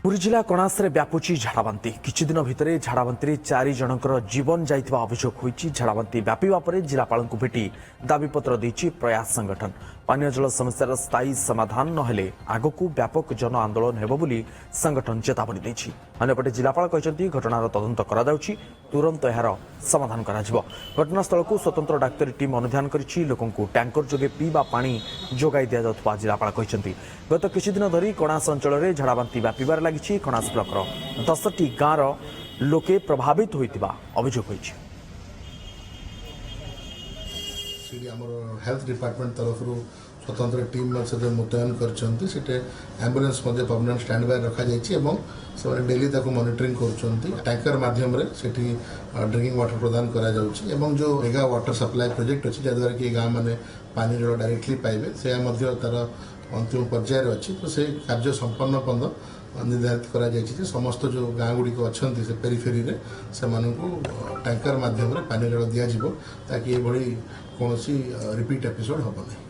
पुरी जिला कणासरे व्यापुची झाड़ाबांती किछि दिन भितर झाड़ाबांती 4 जनकर जीवन जाइथिबा अभियोग होईछि। झाड़ाबांती व्यापिबा परे जिलापालଙ୍କୁ भेटी दाबीपत्र देछि प्रयास संगठन। पानीय जल समस्यार स्थायी समाधान नहेले आगकू व्यापक जन आंदोलन हेबो बोली संगठन चेतावनी देछि। अन्यपटे जिलापाल कहछन्ती घटनार तदंत करा जाउछि, तुरंत एहार समाधान करा जिवो। घटनास्थल को स्वतंत्र डाक्तरी टीम अनुध्यान करिछि। लोकंकु टैंकर जोगे पीबा पानी जोगाई दिया जाउथबा जिलापाल कहछन्ती। गत किछि दिन धरि कणास अंचल रे झाड़ाबांती व्यापिबार लागिछि। कणास ब्लॉकर 10टी गाँवर लोके प्रभावित होइतिबा अभियोग होइछि। हेल्थ डिपार्टमेंट तरफ स्वतंत्र टीम मुतयन करते एम्बुलेंस परमानेंट स्टैंड बाय रखा जाए डेली मॉनिटरिंग कर टैंकर माध्यम ड्रिंकिंग वाटर प्रदान करा जो मेगा वाटर सप्लाई प्रोजेक्ट अच्छी जहाद्वारा कि गाँव मैंने पानी जल डायरेक्टली पाइबे से तार अंतिम पर्यायर अच्छी तो से कार्य संपन्न पद निर्धारित करा जाए समस्त जो गाँ गुड़िक अच्छा से पेरिफेरी से टैंकर माध्यम पानी जल दिज्व ताकि ये कौन रिपीट एपिसोड हम नहीं।